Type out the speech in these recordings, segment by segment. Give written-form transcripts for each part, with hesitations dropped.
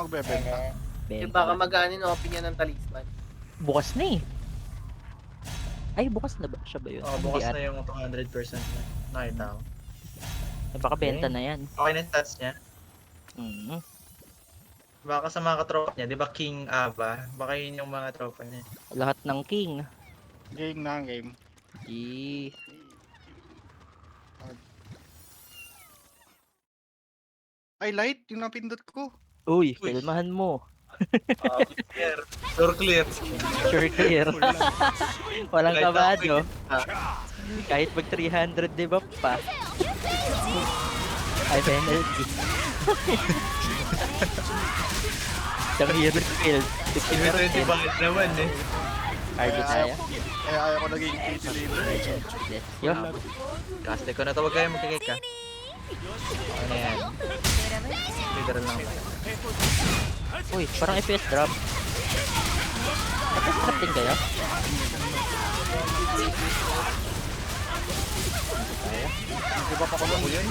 magbebenta? Yung Benta baka na. mag-ano yung opinion ng talisman. Bukas na eh. Ay, bukas na ba? Siya ba yun? Oh, Hindi bukas at. na yung 200% na. Nakita ko. Baka Okay. benta na yan. Okay na yung stats niya. Mm. Baka sa mga katropa niya, di ba King Ava? Baka yun yung mga tropa niya. Lahat ng king. Game na, game. Eh. Ay, light, yung napindot ko. Uy, Uy. kalmahan mo. Clear. Door clear. Sure clear. Walang Kahit kabado. ako, Kahit mag 300 debuff pa. Ay, penalty. Isang hero skill. 20 bakit naman eh. Hard tayo. Kaya ayaw ko naging kitty leader. Yo. Kaste ko na to, wag kayo magkikik ka. Ano yan? Leader lang. Uy, parang FPS drop. FPS drop din kayo? Nag-rip up ako nun.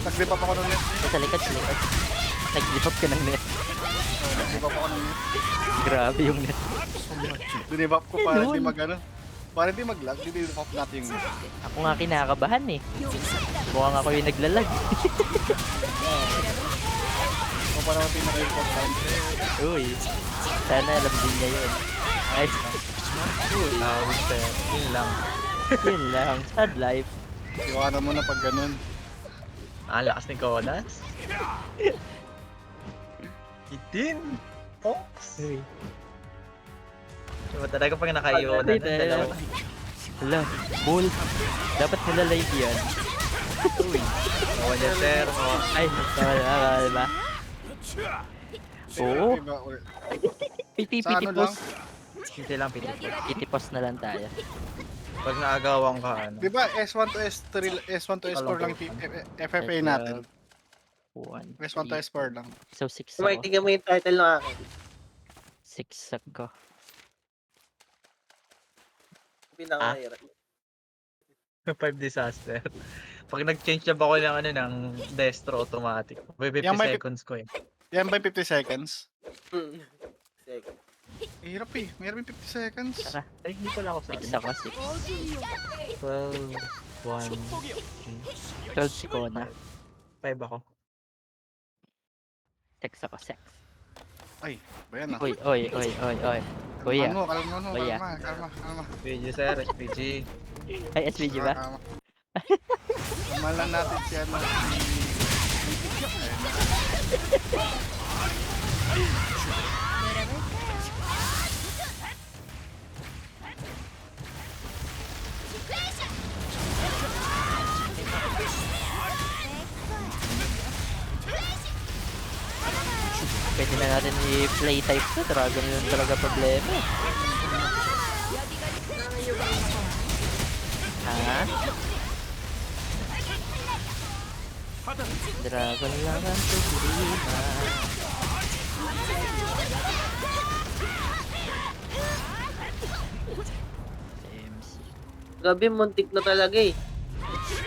Nag-rip up ako nun. Sa likod, sa likod. Nag-give up ka ng net. Nag-rip up ako nun. Grabe yung net. Dinip up ko para hindi mag-ano. Para hindi mag-lag, dinip up natin yung net. Ako nga kinakabahan eh. Mukhang ako yung naglalag. Ako pa naman pinaka-important. Uy. Sana alam din niya yun. Ay, Yun lang. yun lang. Sad life. Iwanan mo na pag ganun. Ang lakas ni Konas. Itin. Fox. Uy. Diba talaga pag nakaiwan na dalawa. Hala, bull. Dapat nila live yan. Uy. Oo niya sir. Oh. Ay, tama ba? Oo. Diba, ulit. Piti Sa ano lang? post. Hindi lang piti. Piti post na lang tayo. Pag naagawan ka ano. Diba S1 to S3, S1 to S4 lang FFA natin. 1. S1 to S4 lang. So 6 Kumay, ako. tingnan mo yung title ng akin. 6 ako. Pinakahirap. 5 disaster. Pag nag-change na ba ako ng ano ng destro automatic. May 50 Yan, may seconds ko eh. Yan ba yung 50 seconds? Sige. Hirap eh. Mayroon yung 50 seconds. Tara, Ay, hindi pala ako sa 6 ako, 12, 1, 6. 12 si Kona. 5 ako. 6 ako, 6. Ay, ba yan ah? Uy. Kuya. Kalma, Kuya. kalma. PG sir, SPG. Ay, SVG ba? Kalma lang natin si ano. Pwede na natin i-play type to. Dragon yun talaga problema. Ha? Dragon lang ang problema. MC. Grabe, muntik na talaga eh.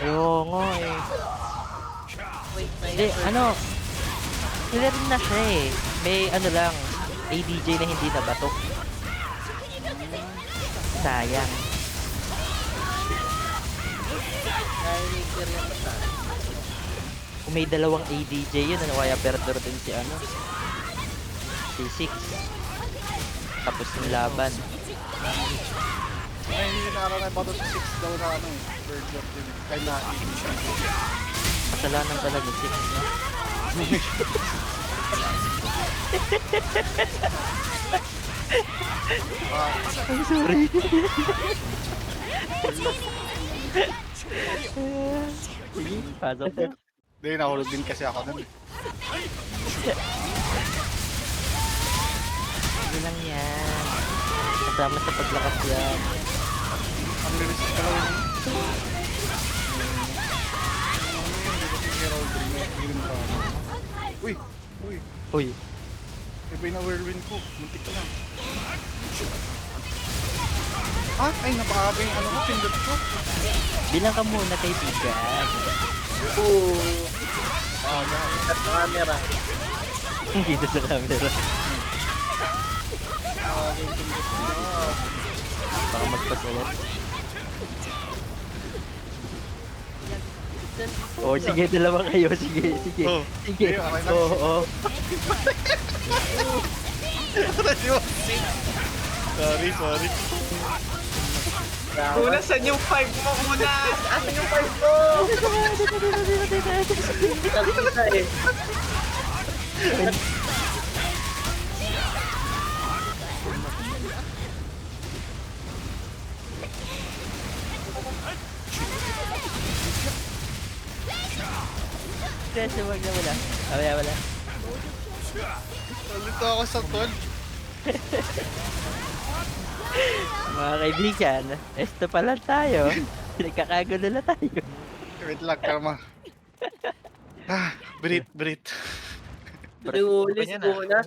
Oo nga eh. Wait, Hindi, ano, clear na siya eh. May ano lang, ADJ na hindi nabatok. Sayang. Nai-clear yan basta. Kung may dalawang ADJ yun, ano kaya perdor din si ano? Si 6. Tapos yung laban. Ay, hindi na na about 6 daw na ano eh. Bird of the kay na Kasalanan talaga 6, no? I'm sorry. Sige, pasok na. Hindi, nahulog din kasi ako nun. Hindi lang yan. Kasama sa paglakas yan. Ang linis ka lang yun. Uy! Uy! Uy, Iba yung na-whirlwind ko. Muntik ka lang. Ah! Ay, napakaba yung ano ko. Pindot ko. bilang ka muna kaibigan. Oo. Sa camera. Dito sa camera. Baka magpasulat. Oh, sige, dalawa kayo. Sige, sige. Oh, Sige. okay, okay na. Oo, oo. Sorry. Una, saan yung 5 mo? Una! Asan yung 5 mo? Kita eh. Kasi wag na wala. Wala. Nalito ako sa tol. Mga kaibigan, esto pa lang tayo. Nagkakagulo na tayo. Wait lang, karma. Brit. Huli si Kuna.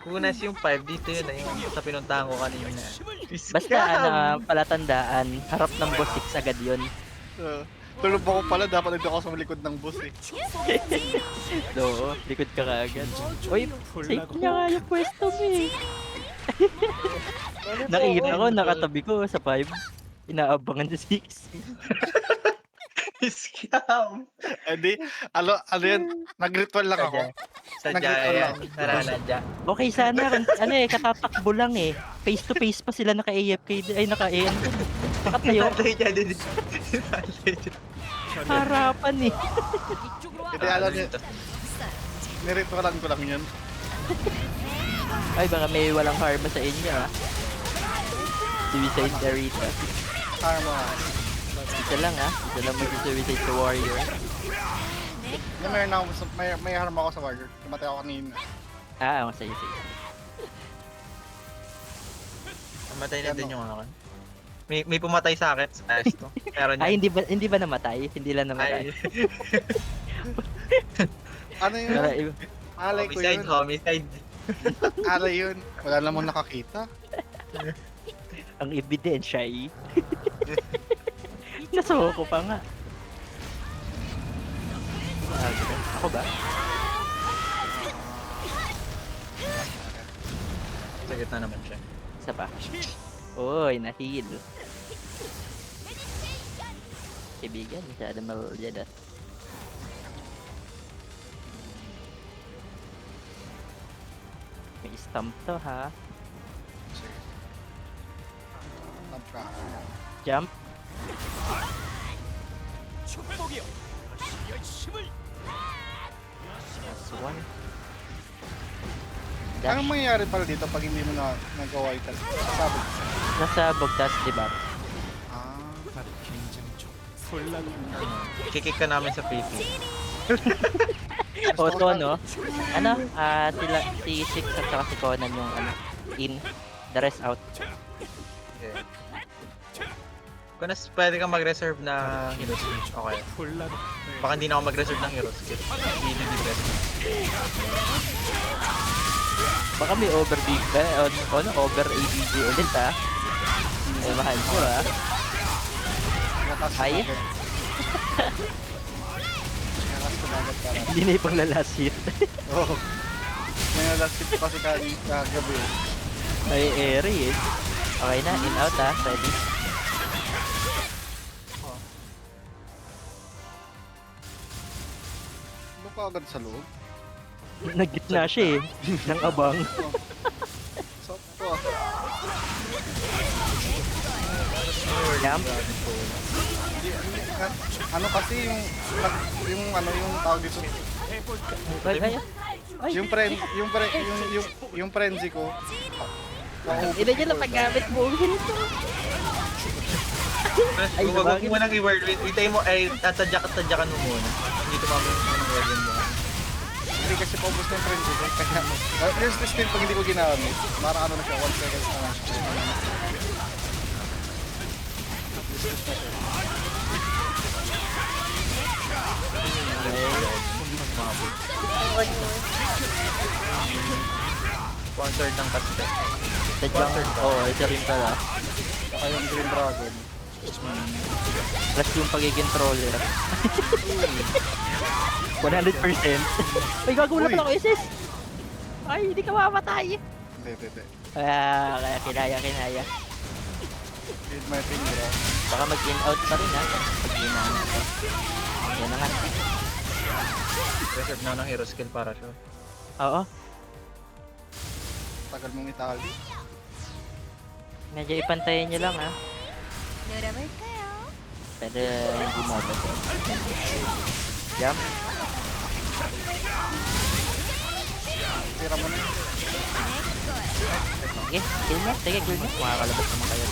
Kunas yung 5, dito yun yung sa pinuntahan ko kanina. Basta palatandaan, harap ng boss 6 agad yun. Tulog ako pala, dapat nandito ako sa likod ng bus eh. Oo, likod ka kaagad. Uy, safe niya nga yung pwesto mo eh. Nakikita ko, nakatabi ko sa 5. Inaabangan sa 6. Scam! Hindi, ano yan, nag-ritual lang ako. Sadya yan. Naranadya. Okay sana, ano eh, katatakbo lang eh. Face to face pa sila naka-AFK, ay naka-AN. Nakatayo, Natay niya din. harapan eh. Hindi, alam niya, niritualan ko lang yun. Ay, baka may walang karma sa inyo ah. Suicide Narita. Karma. Isa lang ah, isa lang mag-suicide sa warrior. Mayroon ako, may harm ako sa warrior. Tumatay ako kanina. Ah, ako sa'yo. Namatay na din yung akin. May pumatay sa akin sa esto. Pero Ay, hindi ba namatay? Hindi lang namatay. Ano yun? Para iba. Alay ko yun. Homicide. Alay yun. Wala namang nakakita. Ang ebidensya eh. Nasuho ko pa nga. Ako ba? Sa gitna naman siya. Isa pa. Uy, na-heal. Kaibigan, masyado malyada. May stamp to ha. Napka. Jump. That's one. Anong Dash. mangyayari pala dito pag hindi mo na nagawa ito? Sabi. Nasa bugtas, di ba? Ah. Kikik ka namin sa PP. Oto, no? Ano? Si Six at saka si Conan yung in. The rest out. Okay. Kung pwede kang mag-reserve na heroes. Okay. Baka hindi na ako mag-reserve ng heroes. Hindi depress. Baka may over big over ABG ulit ha. Ay, mahal ko ha. Ay. Hindi na ipang last hit. Oo. May last hit kasi kagabi. May airy eh. Okay na, in out ha. Ready. Ano ka agad sa loob? Nag-gitna siya eh. Nang abang. Sakto. Jump. Ano kasi yung tawag dito. Ay. Yung frenzy ko. Ina niya lang paggamit mo. Ay, Huwag mo nang i-word with. Itay mo, ay tatadyakan mo muna. Hindi tumama yung word mo. Hindi kasi paubos na yung frenzy ko. Kaya, yung still pag hindi ko ginamit, para ano na siya, 1 second na lang siya. One-third ng cast. Sadyang, oo, ito rin pala. Saka yung Green Dragon. Plus yung pagiging troller. 100%. Ay, gagawin Uy. pala ako SS! Ay, hindi ka mamatay! Hindi. Kaya kinaya. Hit my finger, ah. Baka mag-in out pa rin ha. Pag-in out. Yan na nga. Reserve na ng hero skill para siya. Oo. Tagal mong itali. Medyo ipantayin nyo lang ha. 놀아볼까요? Pero hindi mo ba ito. Jump. Tira mo na. Sige, kill mo. Sige, kill mo. Makakalabas naman kayo.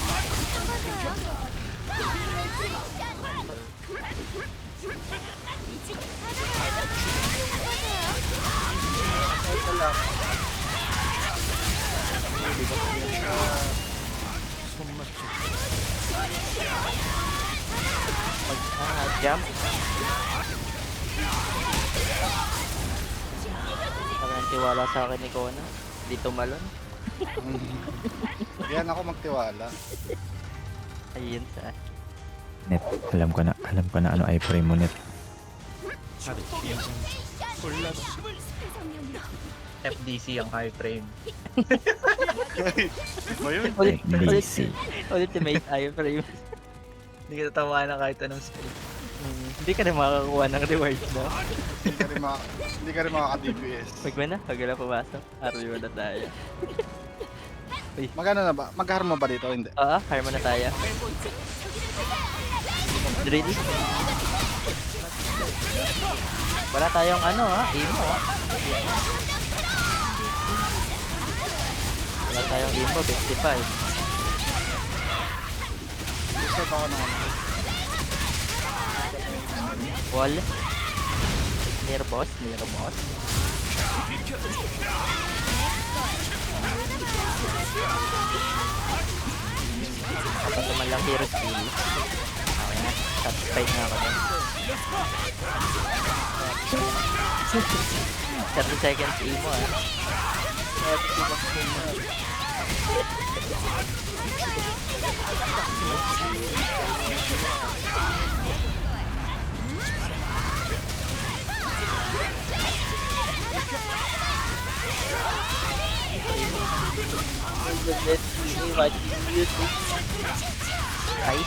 Ito lang. Jump. Kami ang tiwala sa akin ni Kona. Di tumalon. Yan ako magtiwala. Ayun sa... Net, alam ko na ano ay frame mo net. FDC ang high frame. Ba yun? DC. Ultimate iframe. Hindi ka tatamaan na kahit anong skill. Hindi ka na makakakuha ng rewards, no? Hindi ka rin makaka-DPS. Wag mo na, pag wala pumasok. RV mo na tayo. Magano na ba? Mag-harm mo ba dito? Hindi. Oo, harm na tayo. Drill. Wala tayong ano ha, emo ha. Wala tayong emo, 55. Gusto pa ako ng ano. Wall. Near boss. Kapag naman lang hero skill. Okay na, satisfied na ako dun. 30 seconds emo ah. Ay,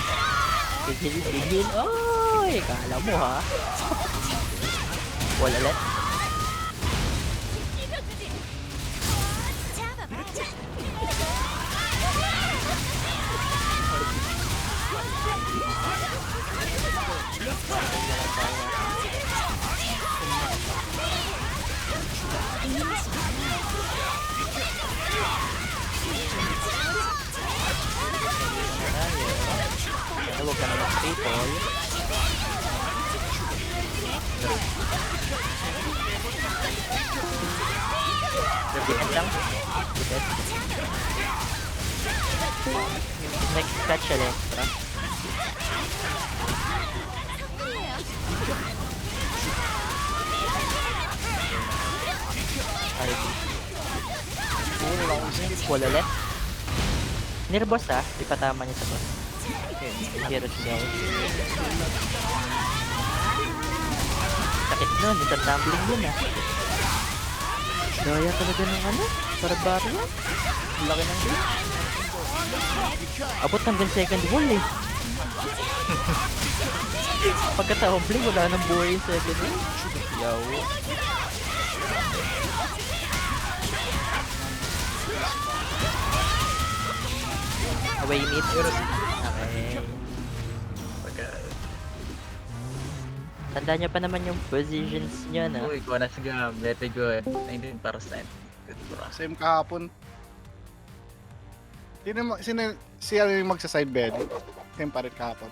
tigil. Oy, kala mo ha. Wala ulit. Huwag ka na mag-triple. Defend lang. Defend. Next catch ulit. Wala ulit. Nirboss ah. Ipatama niya sa boss. Heroes guys. Sakit nun. Itatamblin yun ah. Daya talaga ng ano? Barbarian. Laki ng game. Abot hanggang second wall eh. Pagkataumbling wala nang buhay yung second wall. Yaw. Away meet. Okay. Tandaan nyo pa naman yung positions nyo, no? Uy, Konas Gam, very good. 19%. Good bro. Same kahapon. Siya yung magsa-side bed. Same pa rin kahapon.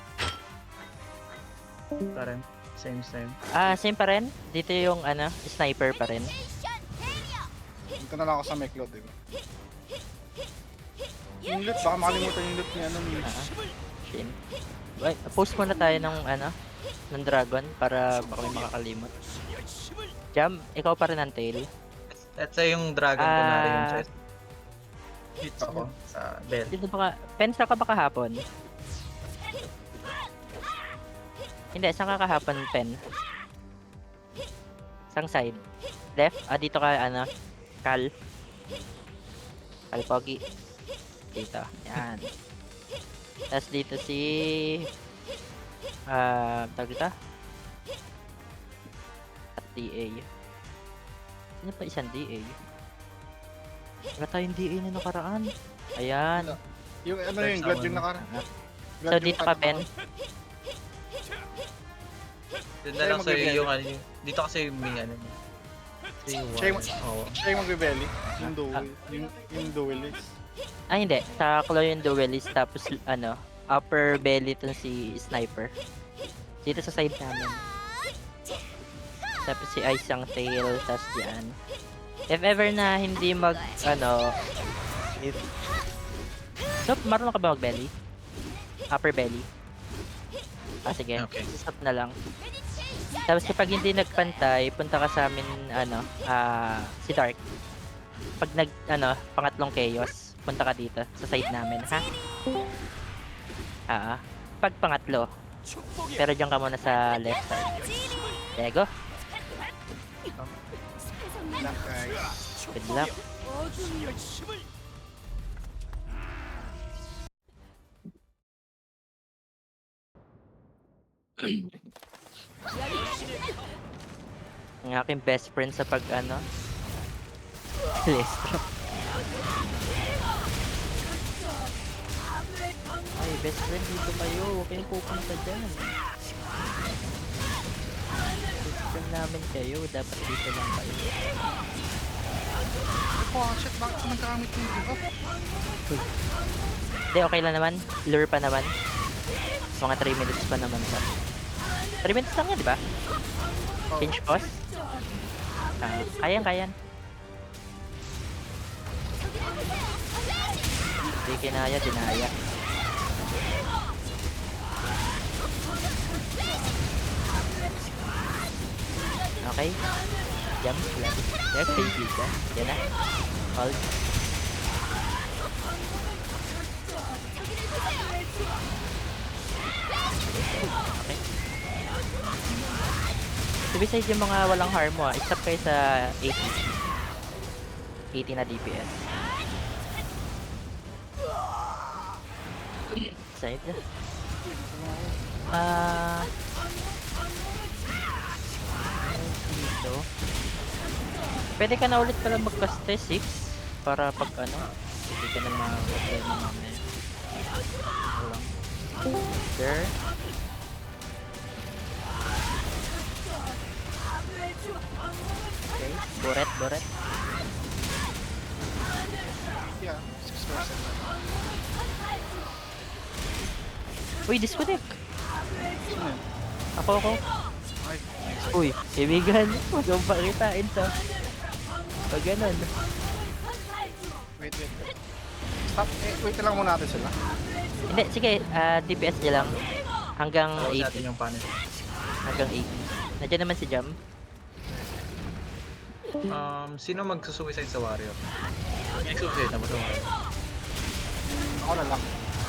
Parang same. Same pa rin. Dito yung, ano, sniper pa rin. Dito na lang ako sa Meklot, diba? Yung loot, baka makalimutan yung loot ni ano ni... Shin. Wait, post muna tayo ng, ano, ng dragon para baka may makakalimot. Jam, ikaw pa rin ang tail. Let's say yung dragon ko na rin yung chest. Dito ako sa bell. Dito ba ka, pensa ka ba kahapon? Hindi, saan ka kahapon, Pen? Sang side? Left? Ah, dito ka, ano? Kal. Kal Pogi. Dito. Yan. Tapos dito si... tawag dito? At DA. Sino pa isang DA? Wala tayong DA na nakaraan. Ayan. Yung ano yung glad yung nakara. So, dito ka, Ben? Doon na lang sa'yo yung ano yun. Dito kasi may ano. Siya yung, Oo. siya yung magbe-belly. Yung duel. Yung duelist. Ah, hindi. Sa Chloe yung duelist. Tapos, ano, upper belly to si Sniper. Dito sa side namin. Tapos si Ice ang tail. Tapos yan. If ever na hindi mag, ano, if... So, marunong ka ba mag-belly? Upper belly? Ah, sige. Okay. Stop na lang. Tapos kapag hindi nagpantay, punta ka sa amin, ano, si Dark. Pag nag, ano, pangatlong chaos, punta ka dito, sa side namin, ha? Pag pangatlo. Pero diyan ka muna sa left side. Lego, Black guys. good luck. Ang aking best friend sa pag, ano, Lestro. Ay, best friend, dito kayo. Huwag kayong pupunta dyan. Best friend namin kayo. Dapat dito lang kayo. Oh, shit, bakit naman kakamit yung give-up? Hindi, okay lang naman. Lure pa naman. Mga 3 minutes pa naman pa. 3 minutes lang yan, di ba? Pinch pause? Kayan. Hindi kinaya, dinaya. Okay. Jump, lapis. Yes, baby ka. Yan na. Hold. Okay. So beside yung mga walang harm mo, stop kayo sa 80. 80 na DPS. Side. Dito. Pwede ka na ulit pala mag-caste 6 para pag ano, hindi ka na problema mamaya. There. Okay, boret. Yeah, 6%. Uy, disconnect! Sino yun? Ako. Ay, Uy, kaibigan, huwag mong pakitain to. Pag ganun. wait. Stop, wait lang muna natin sila. Hindi, sige, DPS niya lang. Hanggang Tawag 80. natin yung panel. Hanggang 80. Nandiyan naman si Jam. Sino magsusuicide sa warrior? Nag-suicide na ba sa warrior? Ako na lang.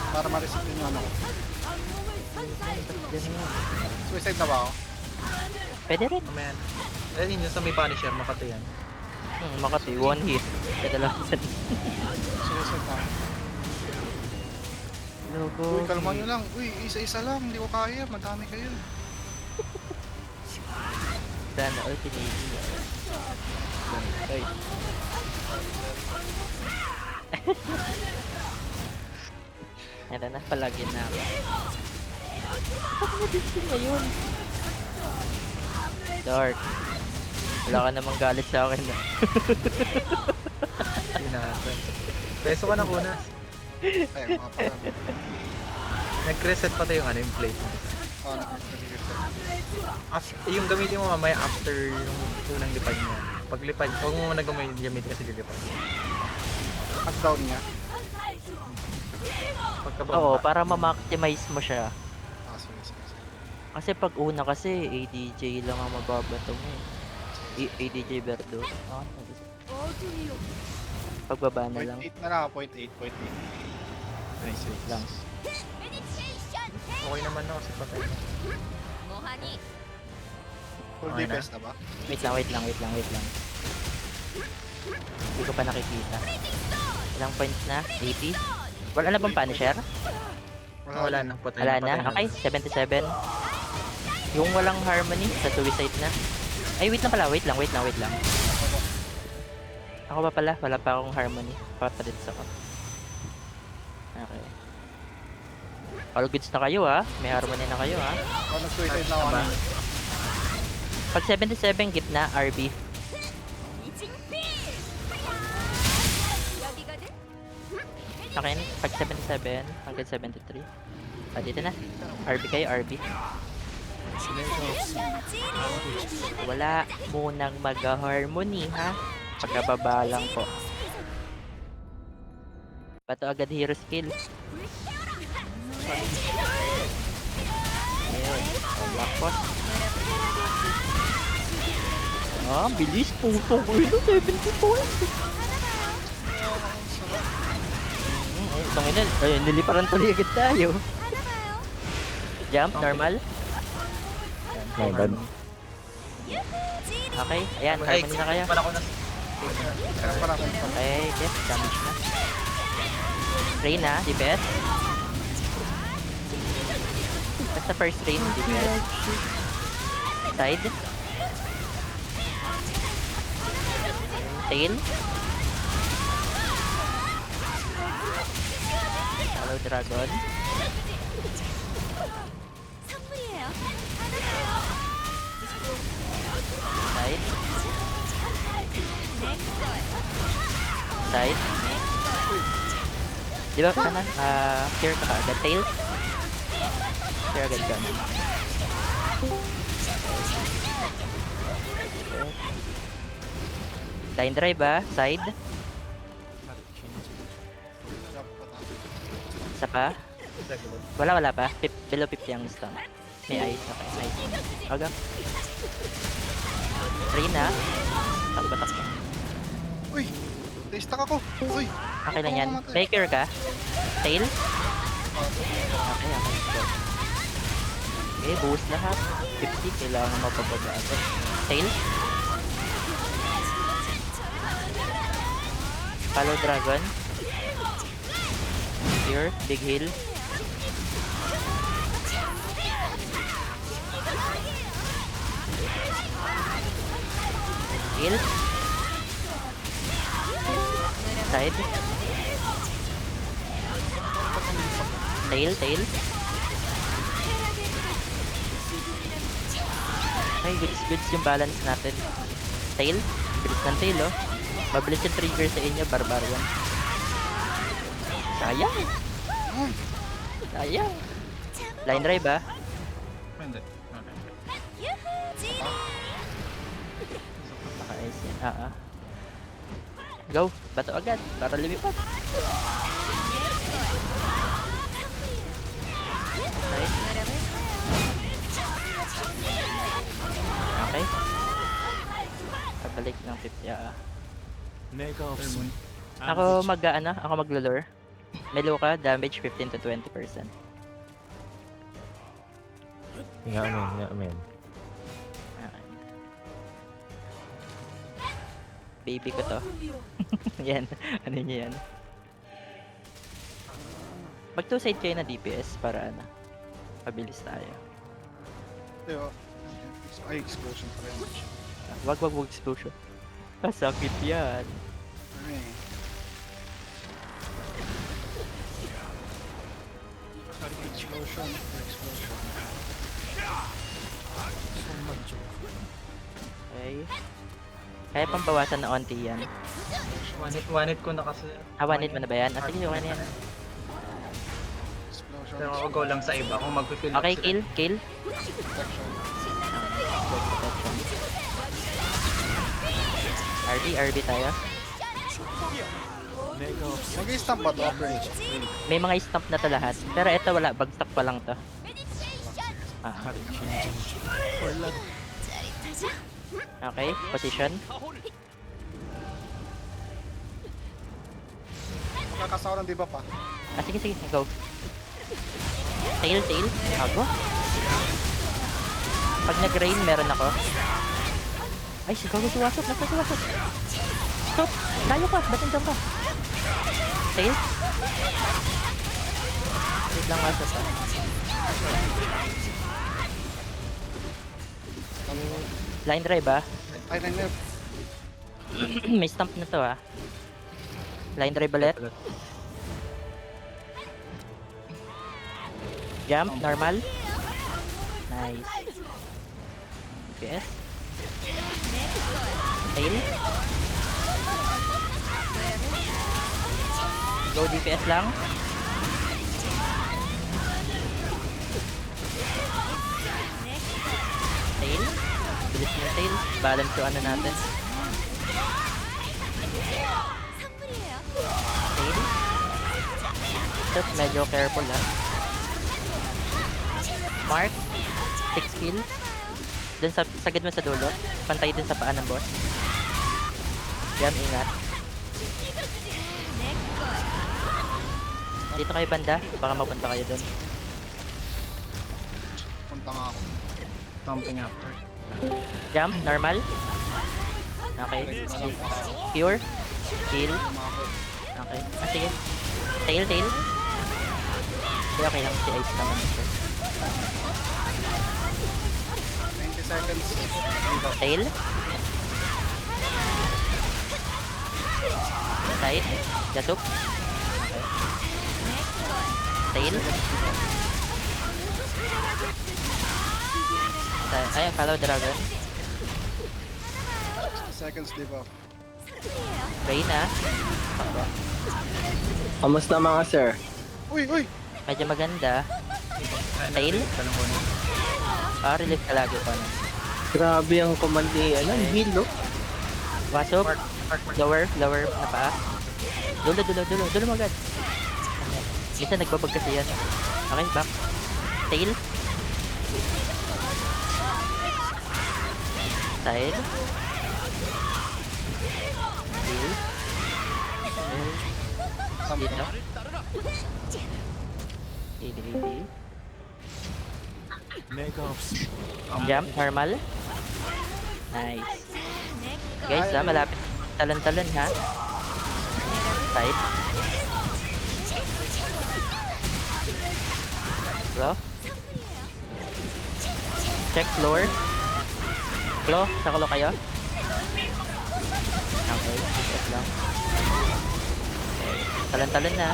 Para ma-receive yung ano ko. Suicide na ba ako? Pwede rin. Mamaya na. Dahil yun yung sa may punisher, makata yan. Makati, one hit. Kadalasan. Suicide na ako. Logo. Uy, kalma nyo lang. Uy, isa-isa lang. Hindi ko kaya. Madami kayo. Sana all pinili. Ay. Ito na, palagyan na ako. Ba't na-distin ngayon? Dark. Wala ka namang galit sa akin. Yun na natin. Peso ka na kuna. Ay, mga pala. Nag-reset pa tayo yung ano, yung plate. Oh, Yung gamitin mo mamaya after yung unang lipad niya. Pag lipad, huwag mo muna gamitin kasi lilipad. knockdown niya. Oo, para ma-maximize mo siya. Sige. Kasi pag una kasi, ADJ lang ang mababato mo. ADJ Verdo. Pagbaba na lang. 0.8 na lang, 0.8. Nice, lang. Okay naman na kasi patay. Full Okay na. DPS na ba? Wait lang. Hindi ko pa nakikita. Ilang points na? 80? Wala na bang Punisher? Wala na. Patay Wala patay na? Okay, 77. Yung walang Harmony sa suicide na. Ay, wait lang pala. Wait lang. Ako pa pala. Wala pa akong Harmony. Papadits ako. Okay. All goods na kayo ha. May Harmony na kayo ha. Oh, nag-suicide na ako. Pag 77 gitna, RB. Okay, pag 77 hanggang 73. Ah, dito na. RB kayo, RB. Wala munang mag-harmony ha. Pagkababa lang po. Bato agad hero skill. Ayan. Black post. Ah, bilis. Puto ko ito. 70 points. Itong ina. Ayun, niliparan tuloy agad tayo. Jump, normal. My bad. Okay, ayan. Harmony na kayo. Wala ko na. Para akong Okay, yes. Damage na. Reyna, DPS. Basta first rain, DPS. Side. Tail. Hello, Dragon. Side. Side. Di ba ka na? Clear ka agad. Tail. Clear agad ka na. Line drive side. Isa pa. Wala pa. Below 50 ang stun. May ice. Okay, nice. Aga. Reyna. Takbo. Uy! Stuck ako! Uy! Okay lang yan. Baker ka. Tail. Okay. Go. Okay, boost lahat. 50. Kailangan mapababa ako. Tail. Follow Dragon. Here. Big heal. Heal. Side. Tail. Okay, goods yung balance natin. Tail. Bilis ng tail, oh. Mabilis yung trigger sa inyo, barbarian. Sayang. Line drive, Hindi. Naka-ice yan. Go. Bato agad. Para lumipat. Nice. Okay. Pabalik ng 50. Ako ako maglo-lure. May low ka, damage 15 to 20%. Nga, men. Okay. Baby ko to. Yan. Ano niya yan? Mag two side kayo na DPS para pabilis tayo. Ay, explosion pa rin. Wag explosion. Masakit yan. Ay. Explosion. Okay. Kaya pang bawasan na onti yan. One hit ko na kasi. One hit mo na ba yan? Sige, okay na yan. Explosion. Pero ako go lang sa iba. Kung mag-fill up Okay, sila. kill. Protection. RB tayo. Mag-stamp ba ito? Average. May mga stamp na to lahat. Pero ito wala, bagsak pa lang to. Okay, position. Makakasawa ng diba pa? Sige, go. Tail. Ako. Pag nag-rain, meron ako. Ay, sigaw ko suwasok. Nasa suwasok. Stop! Layo ka! Ba't nandiyan ka? Tail? Wait lang wasok ka. Line drive ah. Ay, nang May stamp na to ah. Line drive ulit. Jump, normal. Nice. DPS. Tail. Go DPS lang. Tail. Bilis niya tail. Balance yung ano natin. Tail. Just medyo careful ah. Mark. 6 kills. Dun sa sagad mo sa dulo. Pantay dun sa paa ng boss. Yan, ingat. Dito kayo banda. Baka mapunta kayo dun. punta nga ako. Thumping after. Jump, normal. Okay. Cure. Heal. Okay. Ah, sige. Tail, tail. Okay lang. Si Ice naman. 90 seconds. Dito. Tail. Side. Jatup. Okay. Tail. Ayun, follow dragon. 60 seconds, di ba? Reyna. Kamusta mga sir? Uy, uy! Medyo maganda. Tail. Tanong ko na. Relief ka lagi pa na. Grabe ang command ni, heal, no? Wasok. Lower na paa. Dulo mo agad. Minsan nagbabag kasi yan. Okay, back. Tail. Side. Tail. Dito. Tail. Jump, normal. Nice. Guys, malapit. Talon-talon ha. Side. Claw. Check floor. Claw, sa claw kayo. Okay, check lang. Talon-talon na.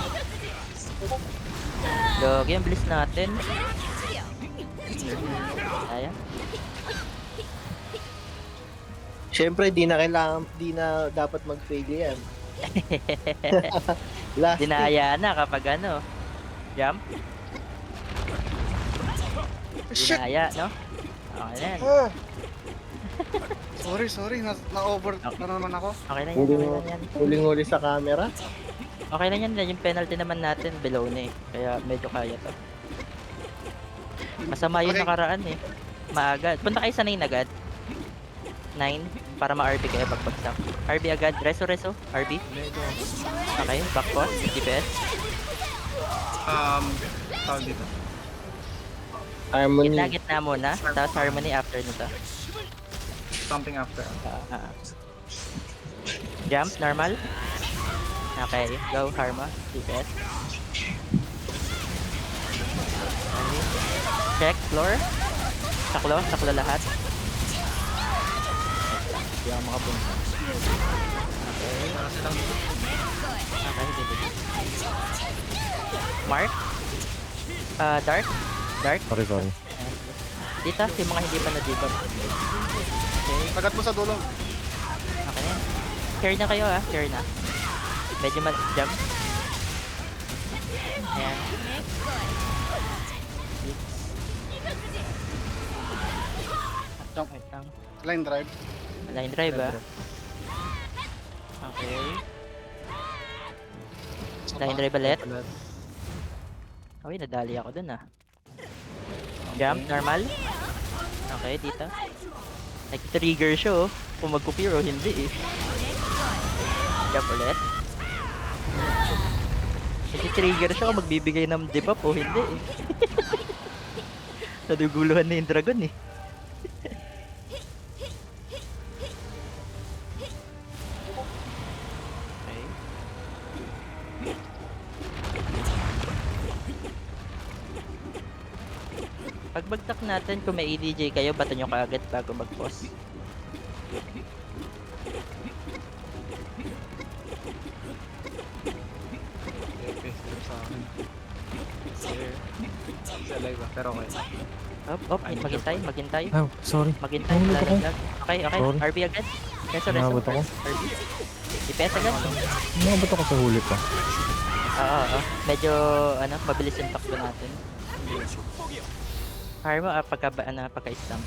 Log, yung bilis natin. Kaya. Siyempre, di na dapat mag-fail yan. Last Dinaya na kapag ano. Jump. Shit! Dinaya, no? Okay na yan. Ah! Sorry. Na-over na naman ako. Okay na yan, okay lang yan. huling-huli sa camera. Okay lang yan, yung penalty naman natin below na eh. Kaya medyo kaya to. Masama yung Okay. nakaraan eh. Maaga. Punta kayo sa 9 agad. 9 para ma-RB kayo pagbagsak. RB agad. Reso. RB. Okay, back post. DPS. Tawag dito. Harmony. Gitna muna. Tapos harmony after nito. Thumping after. Jump, normal. Okay, go Harma. DPS. Check, floor. Saklo lahat. Hindi ako makapunta. Okay. Para silang Okay, dito. Mark. Dark. Sorry. Dito, yung mga hindi pa na-debug. Okay, Tagat mo sa dulo. okay na yan. Care na kayo care na. Medyo jump. Ayan. Jump. Wait lang. Line drive. Line drive Okay. Line drive ulit. Okay, nadali ako dun Jump, normal. Okay, dito. Nag-trigger siya kung magkupiro, hindi Jump ulit. Nag-trigger siya kung magbibigay ng debuff o hindi Naduguluhan na yung dragon Pag bagtak natin, kung may EDJ kayo, bato nyo kaagad bago mag-pause. FPS trip sa akin. Sa live ah, pero okay. Op, maghintay. Ah, sorry. Maghintay, Nahulog ako. lalaglag. Okay. Sorry. RB agad. Reso. Umabot ako. RB. DPS agad. Umabot ako sa huli pa. Oo. Medyo, mabilis yung takbo natin. Fire mo, pagka-stamp.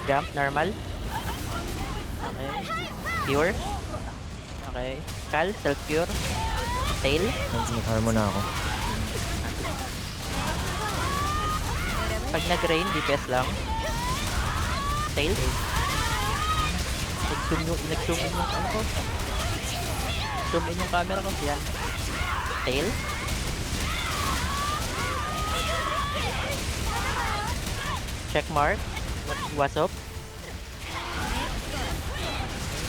Jump, normal. Okay. Cure. Okay. Cal, self-cure. Tail. Nag-harm mo na ako. Pag nag-rain, DPS lang. Tail. Nag-zoom in yung ano ko. Zoom in yung camera ko. Yan. Tail. Check mark. What's up?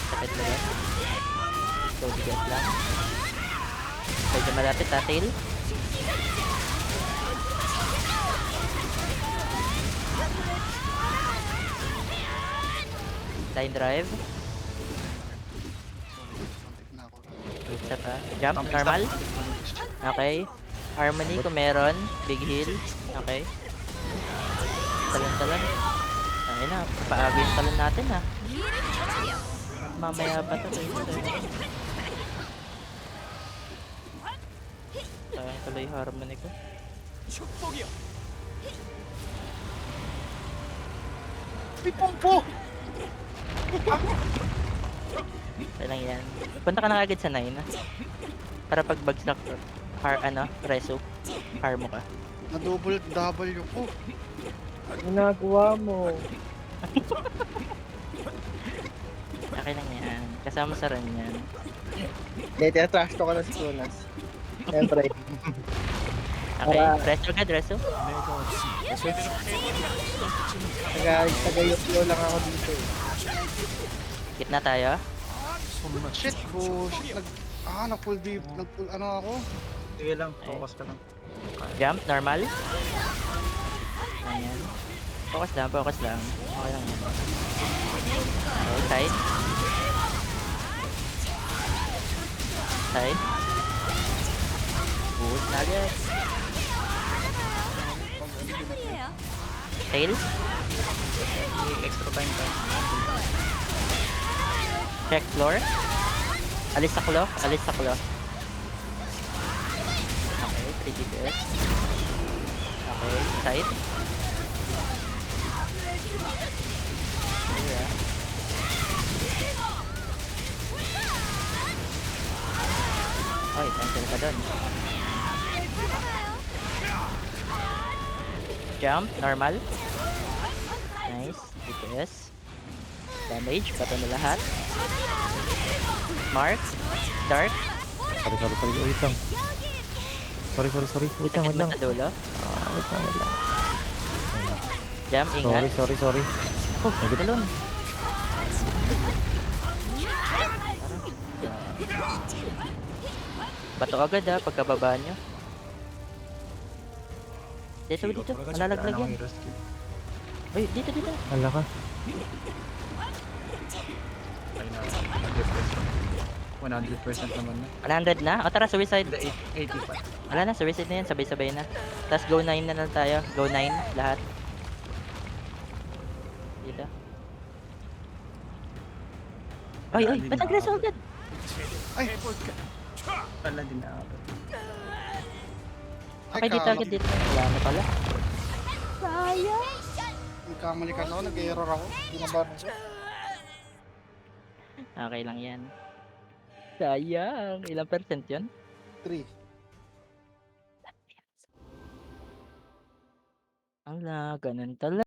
Sakit na yan. So, DPS lang. Medyo malapit na tail. Line drive. Na ako. Isa pa. Jump, normal. Okay. Harmony kung meron. Big heal. Okay. Talon. Ayun na. Paago yung talon natin ha. Mamaya pa ito. Sayang tuloy yung harmony ko. Pipompo! Kaya lang yan. Punta ka na agad sa 9 para pag bagsak reso, har mo ka. Na-double W ko. Ginagawa mo. Okay lang yan. Kasama sa run yan. Hindi, tinatrash to ka na si Kunas. Siyempre. Okay, Para- reso. Taga-yukyo lang ako dito eh. Gitna tayo. Shit, bullshit. Nag-pull deep. Nag-pull ano ako. Sige lang, focus ka lang. Jump, normal. Ayan. Focus lang. Okay lang yan. Okay, side. Good, nugget. Tail. Extra time ka. Check floor. Alis sa claw. Okay, 3 DPS. Okay, side. Yeah. Oy, cancel ka dun. Jump, normal. Nice, DPS. Damage, bato na lahat. Mark, dark. Sorry. Wait lang. Sorry. Wait lang. Sakit ba sa dulo? Wait lang. Jump, ingat. Sorry. Oh, talon. Bato agad ha, pagkababa nyo. Dito. Malalaglag yan. Ay, dito. Hala ka. Ay na, 100% naman na. 100 na? O tara, suicide. Hindi, 80 pa. Wala na, suicide na yan. Sabay-sabay na. Tapos go 9 na lang tayo. Go 9, lahat. Dito. Ay, ba't nag-reso agad? Ay, Wala din na ako. Okay, dito agad dito. Wala na pala. nagkamali kasi ako. Nag-error ako. Binabar ko. Okay lang yan. Sayang. Ilang percent yun? 3. Ala, ganun talaga.